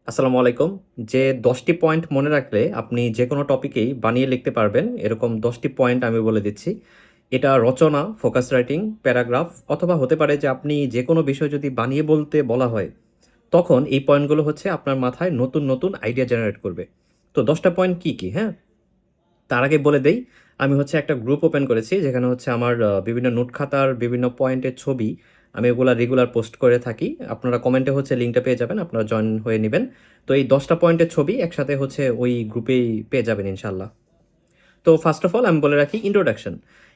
আসসালামু আলাইকুম। যে ১০টি পয়েন্ট মনে রাখলে আপনি যেকোনো টপিকেই বানিয়ে লিখতে পারবেন, এরকম ১০টি পয়েন্ট আমি বলে দিচ্ছি। এটা রচনা, ফোকাস রাইটিং, প্যারাগ্রাফ অথবা হতে পারে যে আপনি যেকোনো বিষয় যদি বানিয়ে বলতে বলা হয়, তখন এই পয়েন্টগুলো হচ্ছে আপনার মাথায় নতুন, নতুন আইডিয়া জেনারেট করবে। তো ১০ টা পয়েন্ট কি, কি, হ্যাঁ? তার আগে বলে দেই, আমি হচ্ছে একটা গ্রুপ ওপেন করেছি যেখানে হচ্ছে আমার বিভিন্ন নোট খাতার বিভিন্ন পয়েন্টের ছবি আমি ওগুলা রেগুলার পোস্ট করে থাকি। আপনারা কমেন্টে হচ্ছে লিঙ্কটা পেয়ে যাবেন, আপনারা জয়েন হয়ে নিবেন। তো এই ১০ টা পয়েন্টের ছবি একসাথে হচ্ছে ওই গ্রুপেই পেয়ে যাবেন ইনশাআল্লাহ। তো ফার্স্ট অফ অল আমি বলে রাখি ইন্ট্রোডাকশন।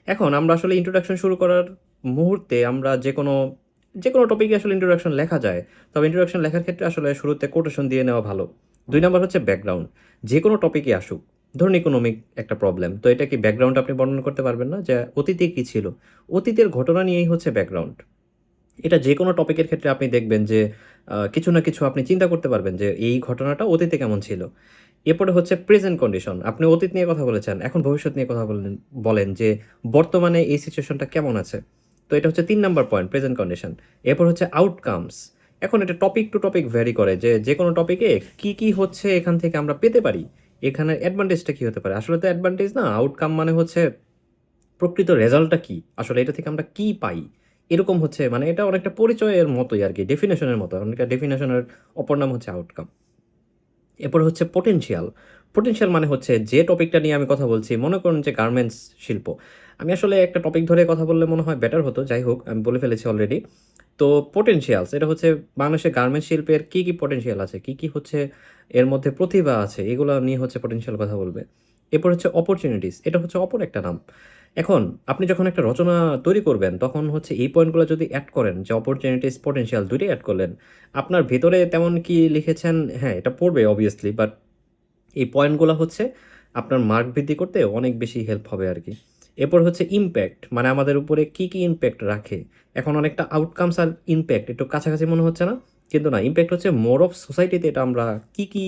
এখন আমরা আসলে ইন্ট্রোডাকশন শুরু করার মুহূর্তে আমরা যেকোনো টপিকে আসলে ইন্ট্রোডাকশন লেখা যায়। তবে ইন্ট্রোডাকশন লেখার ক্ষেত্রে আসলে শুরুতে কোটেশন দিয়ে নেওয়া ভালো। ২ নাম্বার হচ্ছে ব্যাকগ্রাউন্ড। যেকোনো টপিকে আসুক, ধরুন ইকোনমিক একটা প্রবলেম। তো এটা কি ব্যাকগ্রাউন্ড আপনি বর্ণনা করতে পারবেন না? যে অতীতে কি ছিল? অতীতের ঘটনা নিয়েই হচ্ছে ব্যাকগ্রাউন্ড। এটা যেকোনো টপিকের ক্ষেত্রে আপনি দেখবেন যে কিছু না কিছু আপনি চিন্তা করতে পারবেন যে এই ঘটনাটা অতীতে কেমন ছিল। এরপরে হচ্ছে প্রেজেন্ট কন্ডিশন। আপনি অতীত নিয়ে কথা বলেছেন, এখন ভবিষ্যৎ নিয়ে কথা বলেন যে বর্তমানে এই সিচুয়েশনটা কেমন আছে। তো এটা হচ্ছে ৩ নাম্বার পয়েন্ট প্রেজেন্ট কন্ডিশন। এরপর হচ্ছে আউটকামস। এখন এটা টপিক টু টপিক ভ্যারি করে যে যেকোনো টপিকে কি হচ্ছে এখান থেকে আমরা পেতে পারি। এখানের অ্যাডভান্টেজটা কি হতে পারে? আসলে তো অ্যাডভান্টেজ না, আউটকাম মানে হচ্ছে প্রকৃত রেজাল্টটা কি? আসলে এটা থেকে আমরা কি পাই? এরকম হচ্ছে মানে এটা অনেকটা পরিচয়ের মতোই আরকি, ডেফিনিশনের মতো। অনেকটা ডেফিনিশনের অপর নাম হচ্ছে আউটকাম। এরপর হচ্ছে পোটেনশিয়াল। পোটেনশিয়াল মানে হচ্ছে যে টপিকটা নিয়ে আমি কথা বলছি, মনে করুন যে গার্মেন্টস শিল্প। আমি আসলে একটা টপিক ধরে কথা বললে মনে হয় বেটার হতো। যাই হোক, আমি বলে ফেলেছি অলরেডি। তো পোটেনশিয়ালস এটা হচ্ছে বাংলাদেশের গার্মেন্টস শিল্পের কি পোটেনশিয়াল আছে, কি হচ্ছে এর মধ্যে প্রতিভা আছে, এগুলা নিয়ে হচ্ছে পোটেনশিয়াল কথা বলবে। এরপর হচ্ছে অপরচুনিটিস, এটা হচ্ছে অপর একটা নাম। এখন আপনি যখন একটা রচনা তৈরি করবেন, তখন হচ্ছে এই পয়েন্টগুলো যদি এড করেন যে অপরচুনিটিস, পোটেনশিয়াল ২ টাই এড করলেন। আপনার ভেতরে তেমন কি লিখেছেন, হ্যাঁ, এটা পড়বে অবভিয়াসলি, বাট এই পয়েন্টগুলা হচ্ছে আপনার মার্ক বৃদ্ধি করতে অনেক বেশি হেল্প হবে আরকি। এরপর হচ্ছে ইমপ্যাক্ট, মানে আমাদের উপরে কি ইমপ্যাক্ট রাখে। এখন অনেকটা আউটকামস আর ইমপ্যাক্ট একটু কাছাকাছি মনে হচ্ছে না? কিন্তু না, ইমপ্যাক্ট হচ্ছে মোর অফ সোসাইটিতে এটা আমরা কি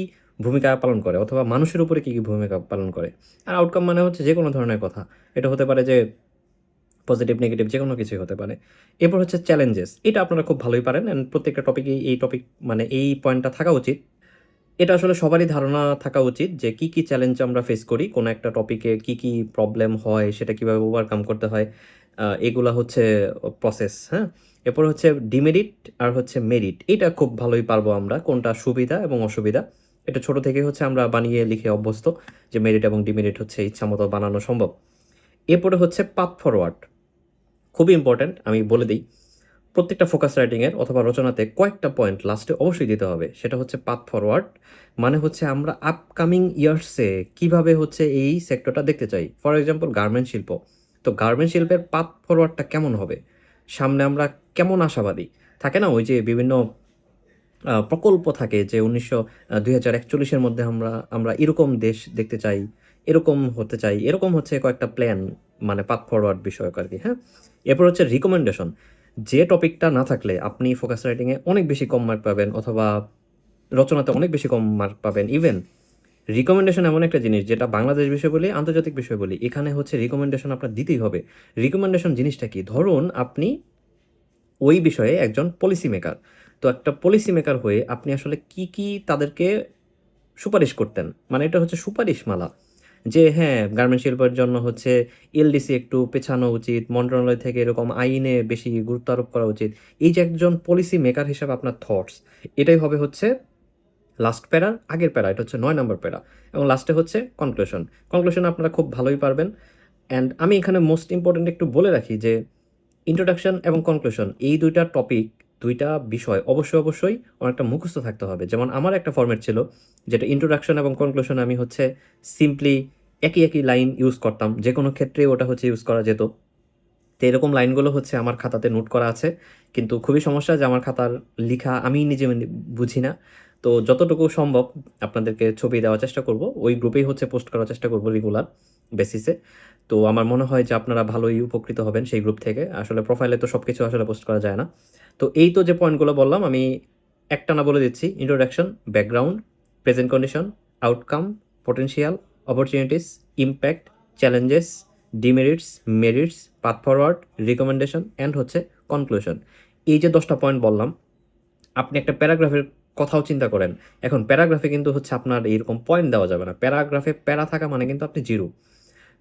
ভূমিকা পালন করে অথবা মানুষের উপরে কি ভূমিকা পালন করে। আর আউটকাম মানে হচ্ছে যেকোনো ধরনের কথা। এটা হতে পারে যে পজিটিভ, নেগেটিভ যেকোনো কিছুই হতে পারে। এরপর হচ্ছে চ্যালেঞ্জেস। এটা আপনারা খুব ভালোই পারেন অ্যান্ড প্রত্যেকটা টপিকেই এই টপিক মানে এই পয়েন্টটা থাকা উচিত। এটা আসলে সবারই ধারণা থাকা উচিত যে কি চ্যালেঞ্জ আমরা ফেস করি, কোনো একটা টপিকে কি প্রবলেম হয়, সেটা কিভাবে ওভারকাম করতে হয়। এগুলা হচ্ছে প্রসেস, হ্যাঁ? এরপর হচ্ছে ডিমেরিট আর হচ্ছে মেরিট। এইটা খুব ভালোই পারবো আমরা, কোনটা সুবিধা এবং অসুবিধা। এটা ছোট থেকেই হচ্ছে আমরা বানিয়ে লিখে অভ্যস্ত যে মেরিট এবং ডিমেরিট হচ্ছে ইচ্ছামতো বানানো সম্ভব। এরপরে হচ্ছে পাথ ফরওয়ার্ড। খুবই ইম্পোর্টেন্ট, আমি বলে দেই। প্রত্যেকটা ফোকাস রাইটিংয়ের অথবা রচনাতে কয়েকটা পয়েন্ট লাস্টে অবশ্যই দিতে হবে। সেটা হচ্ছে পাথ ফরওয়ার্ড। মানে হচ্ছে আমরা আপকামিং ইয়ার্সে কিভাবে হচ্ছে এই সেক্টরটা দেখতে চাই। ফর এক্সাম্পল গার্মেন্ট শিল্প। তো গার্মেন্ট শিল্পের পাথ ফরওয়ার্ডটা কেমন হবে? সামনে আমরা কেমন আশাবাদী? থাকে না ওই যে বিভিন্ন প্রকল্প থাকে যে ২০৪১ এর মধ্যে আমরা আমরা এরকম দেশ দেখতে চাই, এরকম হতে চাই। এরকম হচ্ছে কয়েকটা প্ল্যান, মানে পাথ ফরওয়ার্ড বিষয়ক আরকি, হ্যাঁ? এরপর হচ্ছে রিকমেন্ডেশন। যে টপিকটা না থাকলে আপনি ফোকাস রাইটিং এ অনেক বেশি কম মার্ক পাবেন অথবা রচনাতে অনেক বেশি কম মার্ক পাবেন। ইভেন রিকমেন্ডেশন এমন একটা জিনিস যেটা বাংলাদেশ বিষয় বলি, আন্তর্জাতিক বিষয় বলি, এখানে হচ্ছে রিকমেন্ডেশন আপনার দিতেই হবে। রিকমেন্ডেশন জিনিসটা কি? ধরুন আপনি ওই বিষয়ে একজন পলিসি মেকার। তো একটা পলিসি মেকার হয়ে আপনি আসলে কি তাদেরকে সুপারিশ করতেন? মানে এটা হচ্ছে সুপারিশমালা। যে হ্যাঁ, গার্মেন্ট শিল্পের জন্য হচ্ছে এলডিসি একটু পেছানো উচিত, মন্ত্রণালয় থেকে এরকম আইনে বেশি গুরুত্ব আরোপ করা উচিত। এই যে একজন পলিসি মেকার হিসেবে আপনার থটস, এটাই হবে হচ্ছে লাস্ট প্যারার আগের প্যারা। এটা হচ্ছে ৯ নাম্বার প্যারা এবং লাস্টে হচ্ছে কনক্লুশন। কনক্লুশন আপনারা খুব ভালোই পারবেন। অ্যান্ড আমি এখানে মোস্ট ইম্পোর্টেন্ট একটু বলে রাখি যে ইন্ট্রোডাকশন এবং কনক্লুশন এই ২ টা টপিক, ২ টা বিষয় অবশ্যই অনেকটা মুখস্থ থাকতে হবে। যেমন আমার একটা ফরম্যাট ছিল যেটা ইন্ট্রোডাকশন এবং কনক্লুশন আমি হচ্ছে সিম্পলি একই লাইন ইউজ করতাম। যেকোনো ক্ষেত্রেই ওটা হচ্ছে ইউজ করা যেত। তো এরকম লাইনগুলো হচ্ছে আমার খাতাতে নোট করা আছে। কিন্তু খুবই সমস্যা যে আমার খাতার লিখা আমি নিজে বুঝি না। তো যতটুকু সম্ভব আপনাদেরকে ছবি দেওয়ার চেষ্টা করব। ওই গ্রুপেই হচ্ছে পোস্ট করার চেষ্টা করব রেগুলার বেসিসে। তো আমার মনে হয় যে আপনারা ভালোই উপকৃত হবেন সেই গ্রুপ থেকে। আসলে প্রোফাইলে তো সবকিছু আসলে পোস্ট করা যায় না। তো এই তো যে পয়েন্টগুলো বললাম আমি একটানা বলে দিচ্ছি। Introduction, background, present condition, outcome, potential, opportunities, impact, challenges, demerits, merits, path forward, recommendation and হচ্ছে কনক্লুশন। এই যে ১০ টা পয়েন্ট বললাম, আপনি একটা প্যারাগ্রাফের কথাও চিন্তা করেন। এখন প্যারাগ্রাফে কিন্তু হচ্ছে আপনার এইরকম পয়েন্ট দেওয়া যাবে না। প্যারাগ্রাফে প্যারা থাকা মানে কিন্তু আপনি 0।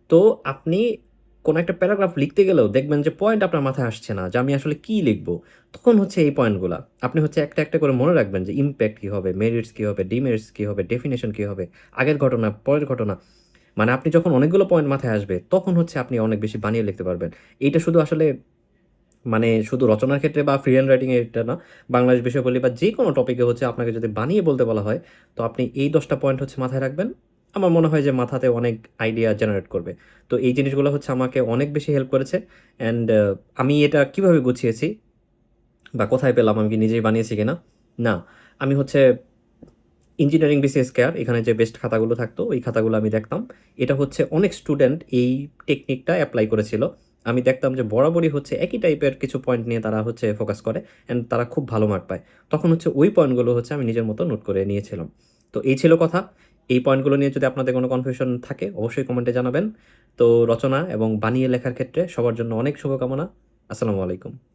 তো আপনি কোনো একটা প্যারাগ্রাফ লিখতে গেলেও দেখবেন যে পয়েন্ট আপনার মাথায় আসছে না যে আমি আসলে কি লিখবো? তখন হচ্ছে এই পয়েন্টগুলা। আপনি হচ্ছে একটা, একটা করে মনে রাখবেন যে ইমপ্যাক্ট কি হবে, মেরিটস কি হবে, ডিমেরিটস কি হবে, ডেফিনিশন কি হবে, আগের ঘটনা, পরের ঘটনা। মানে আপনি যখন অনেকগুলো পয়েন্ট মাথায় আসবে, তখন হচ্ছে আপনি অনেক বেশি বানিয়ে লিখতে পারবেন। এইটা শুধু আসলে মানে শুধু রচনার ক্ষেত্রে বা ফ্রি হ্যান্ড রাইটিং এ এটা না, বাংলাদেশ বিষয়াবলী বা যেকোনো টপিকে হচ্ছে আপনাকে যদি বানিয়ে বলতে বলা হয়, তো আপনি এই ১০ টা পয়েন্ট হচ্ছে মাথায় রাখবেন। আমার মনে হয় যে মাথাতে অনেক আইডিয়া জেনারেট করবে। তো এই জিনিসগুলো হচ্ছে আমাকে অনেক বেশি হেল্প করেছে। অ্যান্ড আমি এটা কিভাবে গুছিয়েছি বা কোথায় পেলাম, আমি কি নিজেই বানিয়েছি কিনা? না। আমি হচ্ছে ইঞ্জিনিয়ারিং বিসিএস কেয়ার এখানে যে বেস্ট খাতাগুলো থাকতো, ওই খাতাগুলো আমি দেখতাম। এটা হচ্ছে অনেক স্টুডেন্ট এই টেকনিকটা এপ্লাই করেছিল। আমি দেখতাম যে বরাবরই হচ্ছে একই টাইপের কিছু পয়েন্ট নিয়ে তারা হচ্ছে ফোকাস করে অ্যান্ড তারা খুব ভালো মার্ক পায়। তখন হচ্ছে ওই পয়েন্টগুলো হচ্ছে আমি নিজের মতো নোট করে নিয়েছিলাম। তো এই ছিল কথা। এই পয়েন্টগুলো নিয়ে যদি আপনাদের কোনো কনফিউশন থাকে অবশ্যই কমেন্টে জানাবেন। তো রচনা এবং বানিয়ে লেখার ক্ষেত্রে সবার জন্য অনেক শুভকামনা। আসসালামু আলাইকুম।